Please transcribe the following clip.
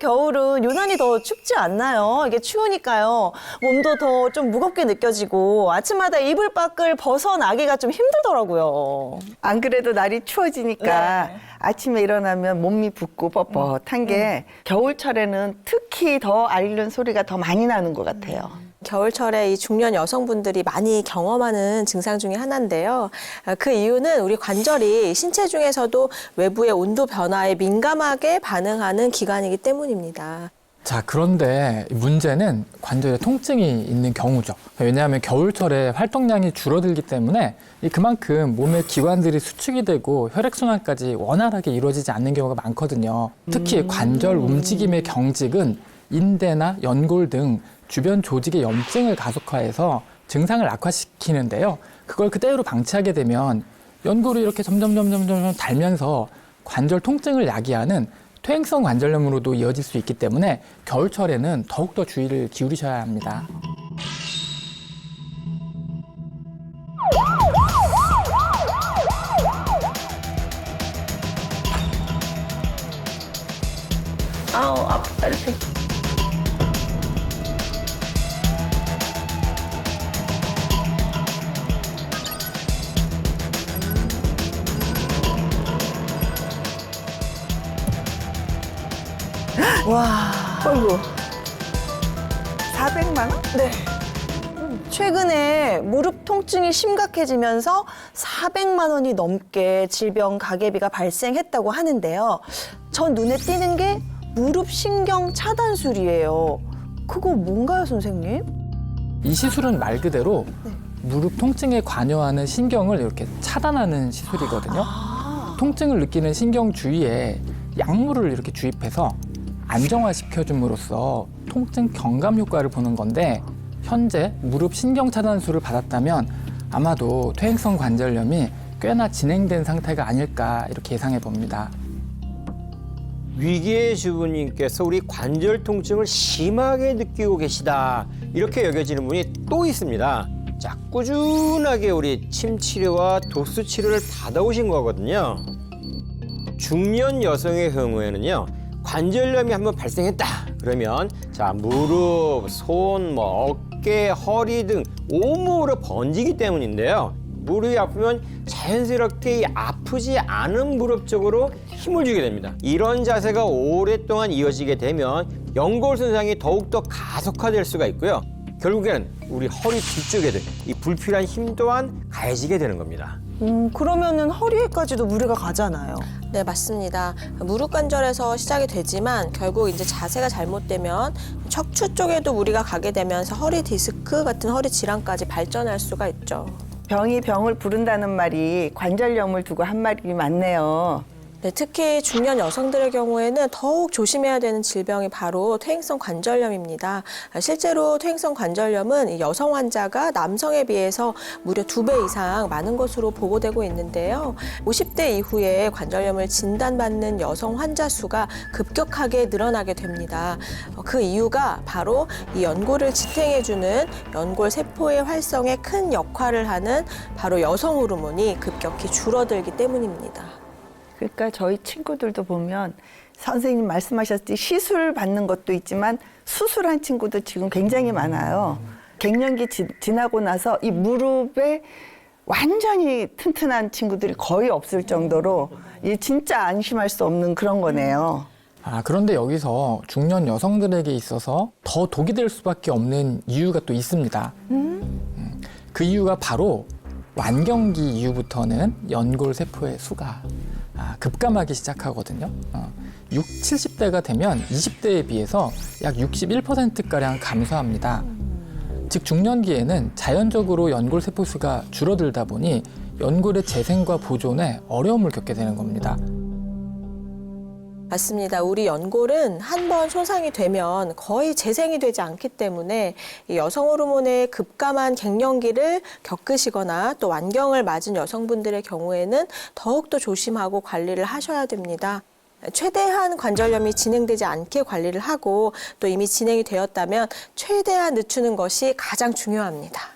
겨울은 유난히 더 춥지 않나요? 이게 추우니까요. 몸도 더 좀 무겁게 느껴지고 아침마다 이불 밖을 벗어나기가 좀 힘들더라고요. 안 그래도 날이 추워지니까 네. 아침에 일어나면 몸이 붓고 뻣뻣한 게 겨울철에는 특히 더 앓는 소리가 더 많이 나는 것 같아요. 겨울철에 이 중년 여성분들이 많이 경험하는 증상 중에 하나인데요. 그 이유는 우리 관절이 신체 중에서도 외부의 온도 변화에 민감하게 반응하는 기관이기 때문입니다. 자, 그런데 문제는 관절에 통증이 있는 경우죠. 왜냐하면 겨울철에 활동량이 줄어들기 때문에 그만큼 몸의 기관들이 수축이 되고 혈액순환까지 원활하게 이루어지지 않는 경우가 많거든요. 특히 관절 움직임의 경직은 인대나 연골 등 주변 조직의 염증을 가속화해서 증상을 악화시키는데요. 그걸 그대로 방치하게 되면 연골이 이렇게 점점 닳면서 관절 통증을 야기하는 퇴행성 관절염으로도 이어질 수 있기 때문에 겨울철에는 더욱더 주의를 기울이셔야 합니다. 아우, 아프다, 이렇게. 와. 어이구. 400만 원? 네. 최근에 무릎 통증이 심각해지면서 400만 원이 넘게 질병 가계비가 발생했다고 하는데요. 전 눈에 띄는 게 무릎 신경 차단술이에요. 그거 뭔가요, 선생님? 이 시술은 말 그대로 무릎 통증에 관여하는 신경을 이렇게 차단하는 시술이거든요. 통증을 느끼는 신경 주위에 약물을 이렇게 주입해서 안정화시켜줌으로써 통증 경감 효과를 보는 건데 현재 무릎 신경 차단술을 받았다면 아마도 퇴행성 관절염이 꽤나 진행된 상태가 아닐까 이렇게 예상해 봅니다. 위기의 주부님께서 우리 관절 통증을 심하게 느끼고 계시다 이렇게 여겨지는 분이 또 있습니다. 자, 꾸준하게 우리 침 치료와 도수 치료를 받아오신 거거든요. 중년 여성의 경우에는요, 관절염이 한번 발생했다 그러면 자, 무릎, 손, 어깨, 허리 등 온몸으로 번지기 때문인데요. 무릎이 아프면 자연스럽게 이 아프지 않은 무릎 쪽으로 힘을 주게 됩니다. 이런 자세가 오랫동안 이어지게 되면 연골 손상이 더욱더 가속화될 수가 있고요. 결국에는 우리 허리 뒤쪽에도 이 불필요한 힘 또한 가해지게 되는 겁니다. 그러면은 허리에까지도 무리가 가잖아요. 네, 맞습니다. 무릎 관절에서 시작이 되지만 결국 이제 자세가 잘못되면 척추 쪽에도 무리가 가게 되면서 허리 디스크 같은 허리 질환까지 발전할 수가 있죠. 병이 병을 부른다는 말이 관절염을 두고 한 말이 많네요. 네, 특히 중년 여성들의 경우에는 더욱 조심해야 되는 질병이 바로 퇴행성 관절염입니다. 실제로 퇴행성 관절염은 여성 환자가 남성에 비해서 무려 2배 이상 많은 것으로 보고되고 있는데요. 50대 이후에 관절염을 진단받는 여성 환자 수가 급격하게 늘어나게 됩니다. 그 이유가 바로 이 연골을 지탱해주는 연골 세포의 활성에 큰 역할을 하는 바로 여성 호르몬이 급격히 줄어들기 때문입니다. 그러니까 저희 친구들도 보면 선생님 말씀하셨듯이 시술 받는 것도 있지만 수술한 친구도 지금 굉장히 많아요. 갱년기 지나고 나서 이 무릎에 완전히 튼튼한 친구들이 거의 없을 정도로 이 진짜 안심할 수 없는 그런 거네요. 그런데 여기서 중년 여성들에게 있어서 더 독이 될 수밖에 없는 이유가 또 있습니다. 그 이유가 바로 완경기 이후부터는 연골 세포의 수가 급감하기 시작하거든요. 60, 70대가 되면 20대에 비해서 약 61%가량 감소합니다. 즉 중년기에는 자연적으로 연골 세포 수가 줄어들다 보니 연골의 재생과 보존에 어려움을 겪게 되는 겁니다. 맞습니다. 우리 연골은 한 번 손상이 되면 거의 재생이 되지 않기 때문에 이 여성 호르몬의 급감한 갱년기를 겪으시거나 또 완경을 맞은 여성분들의 경우에는 더욱더 조심하고 관리를 하셔야 됩니다. 최대한 관절염이 진행되지 않게 관리를 하고 또 이미 진행이 되었다면 최대한 늦추는 것이 가장 중요합니다.